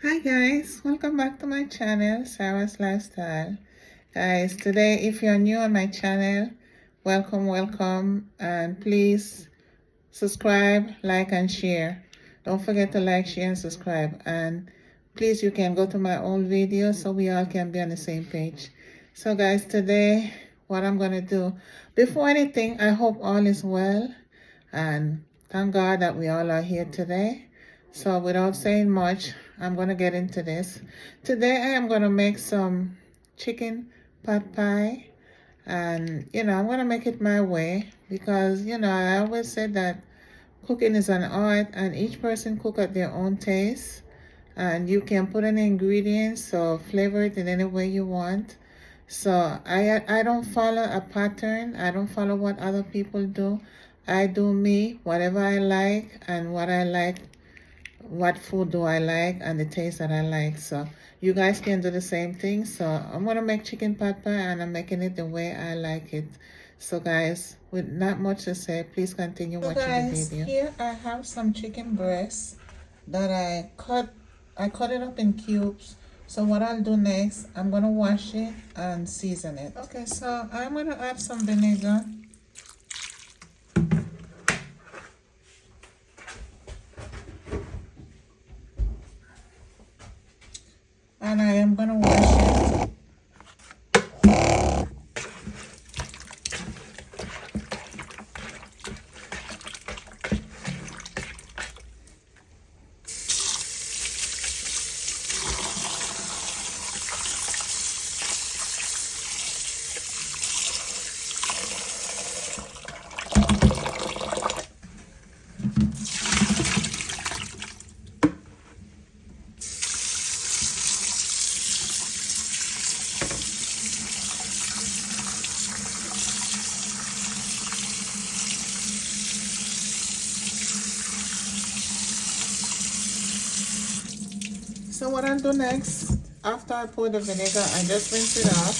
Hi guys, welcome back to my channel, Sarah's Lifestyle. Guys, today if you're new on my channel, welcome, and please subscribe, like, and share. Don't forget to like, share, and subscribe. And please, you can go to my old videos so we all can be on the same page. So guys, today what I'm gonna do, before anything, I hope all is well, and thank God that we all are here today. So without saying much, I'm gonna get into this. Today I am gonna make some chicken pot pie, and I'm gonna make it my way because I always said that cooking is an art and each person cook at their own taste, and you can put in ingredients or flavor it in any way you want. So I don't follow a pattern. I don't follow what other people do. I do me, whatever I like, and what I like, what food do I like, and the taste that I like. So you guys can do the same thing. So I'm gonna make chicken pot pie, and I'm making it the way I like it. So guys, with not much to say, please continue watching the video. Here I have some chicken breast that I cut it up in cubes. So what I'll do next, I'm gonna wash it and season it. Okay, so I'm gonna add some vinegar. And I am gonna wash it. So what I'll do next, after I pour the vinegar, I just rinse it off.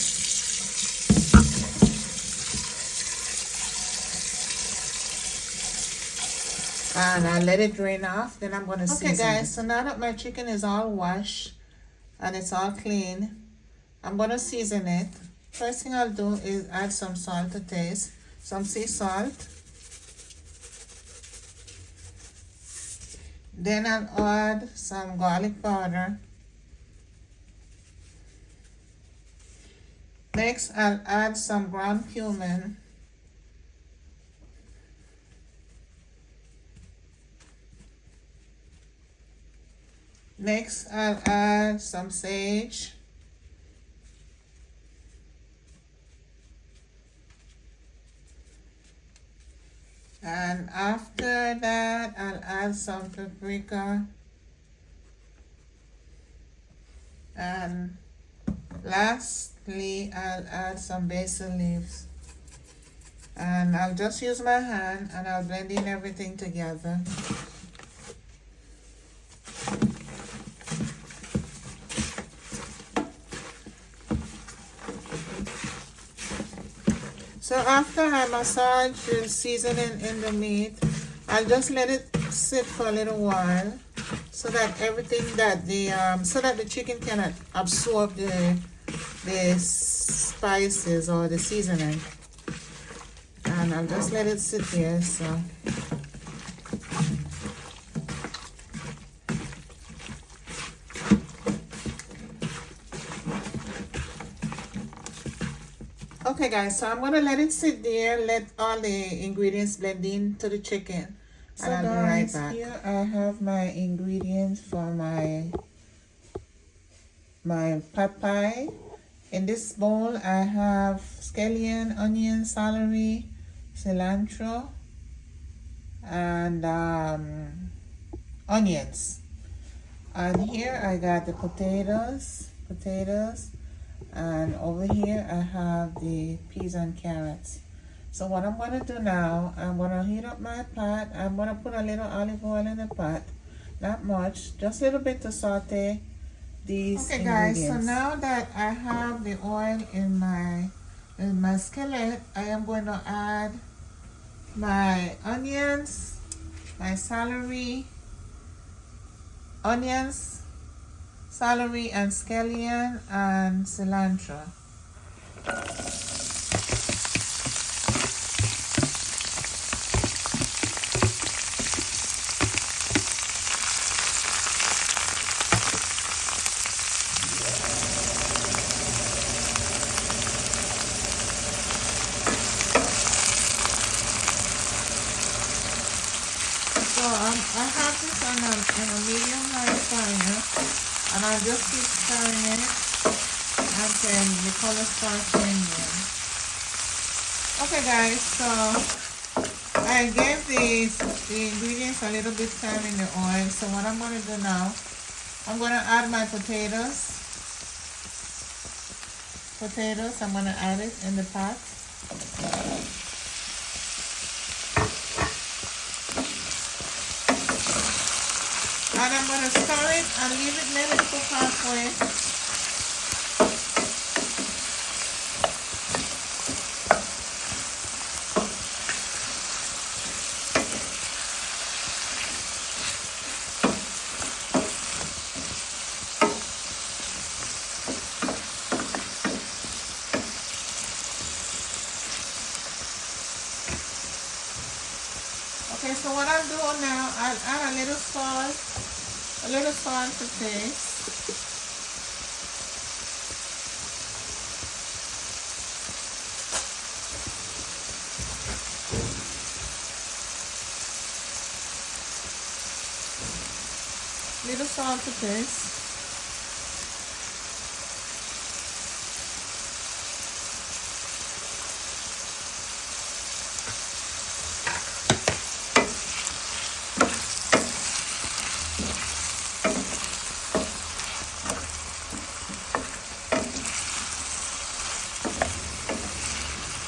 And I let it drain off, then I'm gonna season it. Okay guys, so now that my chicken is all washed and it's all clean, I'm gonna season it. First thing I'll do is add some salt to taste, some sea salt. Then I'll add some garlic powder. Next, I'll add some ground cumin. Next, I'll add some sage. And after that, I'll add some paprika. And lastly, I'll add some basil leaves. And I'll just use my hand and I'll blend in everything together. So after I massage the seasoning in the meat, I'll just let it sit for a little while so that the chicken can absorb the spices or the seasoning. And I'll just let it sit there. So okay guys, so I'm gonna let it sit there, let all the ingredients blend into the chicken. So and I'll be right back. Here I have my ingredients for my pot pie. In this bowl I have scallion, onion, celery, cilantro, and onions. And here I got the potatoes, and over here I have the peas and carrots. So what I'm going to do now, I'm going to heat up my pot. I'm going to put a little olive oil in the pot. Not much, just a little bit to saute these ingredients. Guys, so now that I have the oil in my skillet, I am going to add my onions, my celery, onions, celery and scallion and cilantro. So I have this on a medium high fire, and I'll just keep stirring it until the color starts changing. Okay guys, so I gave the ingredients a little bit time in the oil. So what I'm going to do now, I'm going to add my potatoes. I'm going to add it in the pot. And I'm going to stir it and leave it, let it cook halfway. Okay, so what I'll do now, I'll add a little salt to taste. Little salt to taste.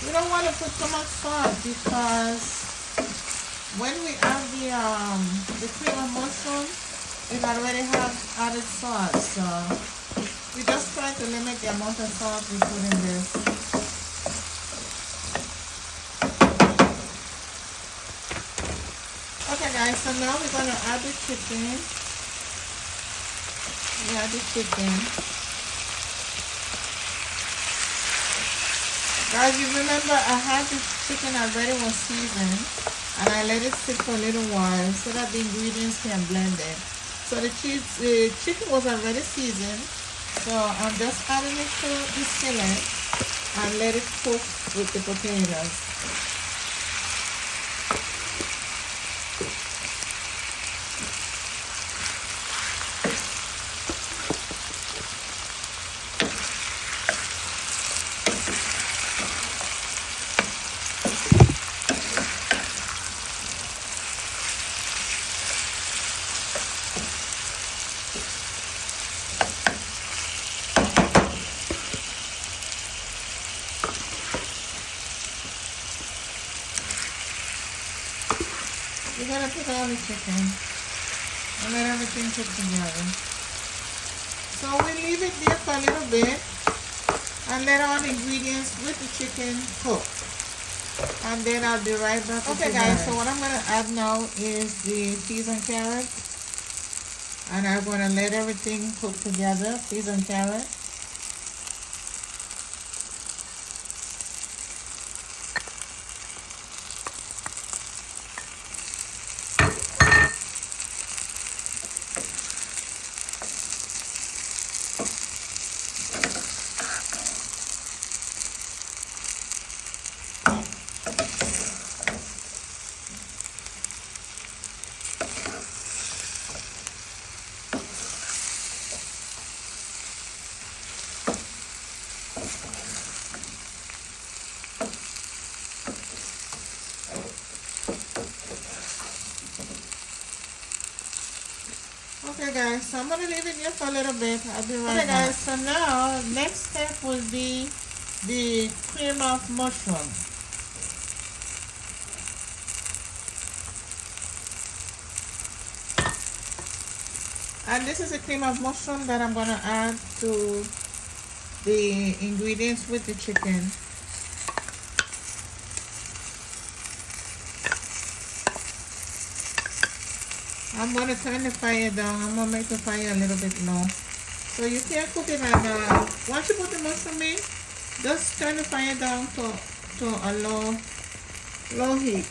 You don't want to put so much salt because when we add the cream of mushroom, it already have added salt. So we just try to limit the amount of salt we put in this. Okay guys, so now we're going to add the chicken. We add the chicken. Guys, you remember I had the chicken already was seasoned and I let it sit for a little while so that the ingredients can blend in. So the chicken was already seasoned, so I'm just adding it to the skillet and let it cook with the potatoes. We're going to put all the chicken and let everything cook together. So we leave it there for a little bit and let all the ingredients with the chicken cook. And then I'll be right back. Okay guys, so what I'm going to add now is the peas and carrots. And I'm going to let everything cook together, peas and carrots. Okay guys, so I'm going to leave it here for a little bit. I'll be right back. Okay guys, so now next step will be the cream of mushroom. And this is the cream of mushroom that I'm going to add to the ingredients with the chicken. I'm going to turn the fire down. I'm going to make the fire a little bit low. So you can cook it, and once you put the mushroom in, just turn the fire down to a low heat.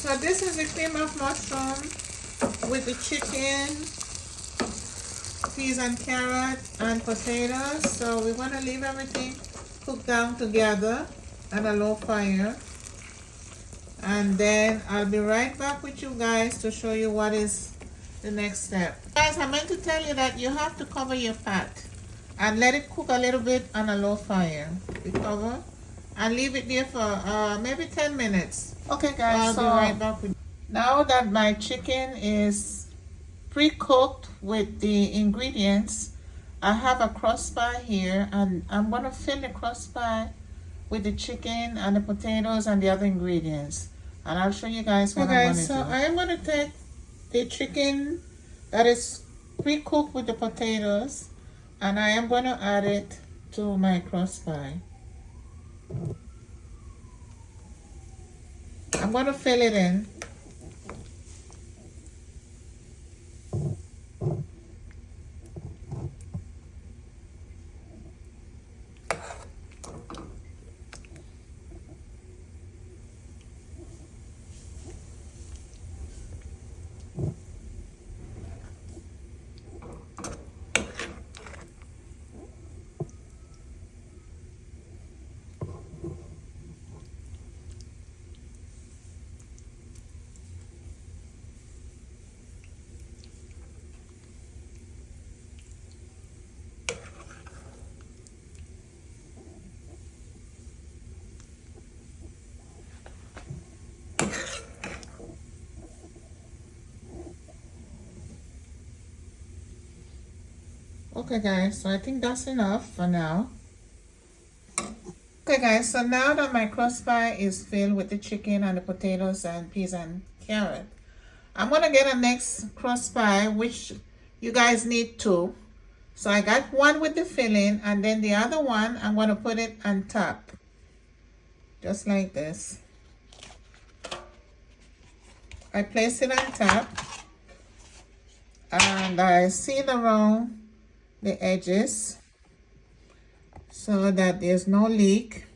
So this is the cream of mushroom with the chicken, peas and carrot and potatoes. So we want to leave everything cooked down together at a low fire. And then I'll be right back with you guys to show you what is the next step. Guys, I meant to tell you that you have to cover your pot and let it cook a little bit on a low fire. We cover and leave it there for maybe 10 minutes. Okay guys, I'll be right back with you. Now that my chicken is pre-cooked with the ingredients, I have a crossbar here, and I'm going to fill the crossbar with the chicken and the potatoes and the other ingredients, and I'll show you guys what I'm going to do. So I'm going to take the chicken that is pre-cooked with the potatoes, and I am going to add it to my crossbar. I'm going to fill it in. Okay guys, so I think that's enough for now. Okay guys, so now that my crossbar is filled with the chicken and the potatoes and peas and carrot, I'm gonna get a next crossbar, which you guys need two. So I got one with the filling, and then the other one I'm gonna put it on top, just like this. I place it on top, and I seal around the edges so that there's no leak.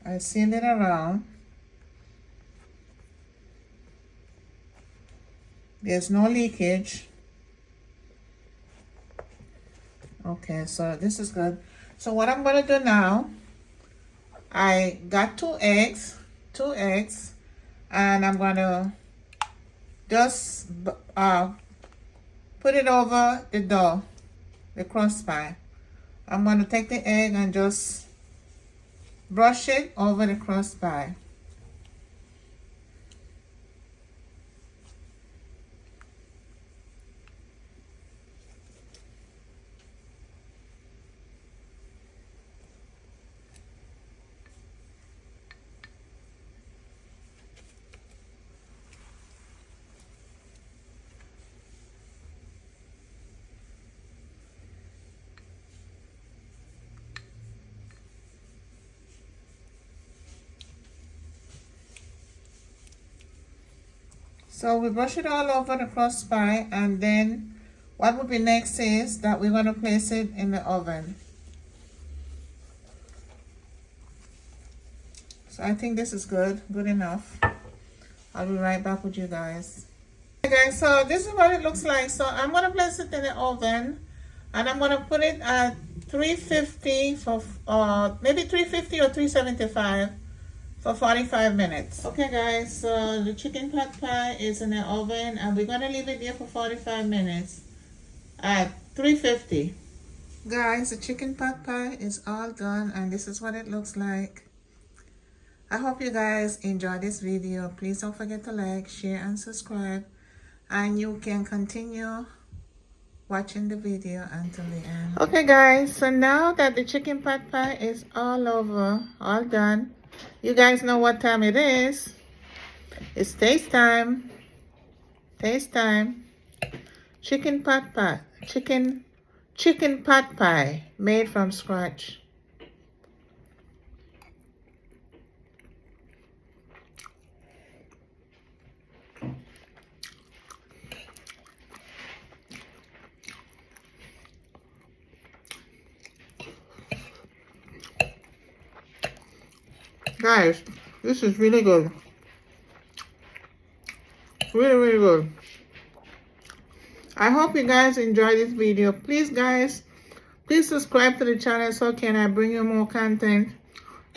I seal it around. There's no leakage. Okay, so this is good. So what I'm gonna do now, I got two eggs, and I'm gonna just put it over the dough, the crossbar. I'm gonna take the egg and just brush it over the crossbar. So we brush it all over the crossbar, and then what would be next is that we're going to place it in the oven. So I think this is good enough. I'll be right back with you guys. Okay guys, so this is what it looks like. So I'm going to place it in the oven, and I'm going to put it at 350 for maybe 350 or 375 for 45 minutes. Okay guys, so the chicken pot pie is in the oven, and we're gonna leave it there for 45 minutes at 350. Guys, the chicken pot pie is all done and this is what it looks like. I hope you guys enjoy this video. Please don't forget to like, share, and subscribe. And you can continue watching the video until the end. Okay guys, so now that the chicken pot pie is all over, all done, you guys know what time it is. It's taste time. Taste time. Chicken pot pie. Chicken pot pie made from scratch. Guys, this is really good. Really good. I hope you guys enjoy this video. Please guys, please subscribe to the channel so can I bring you more content.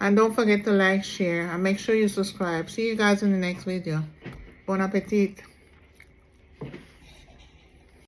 And don't forget to like, share, and make sure you subscribe. See you guys in the next video. Bon appetit.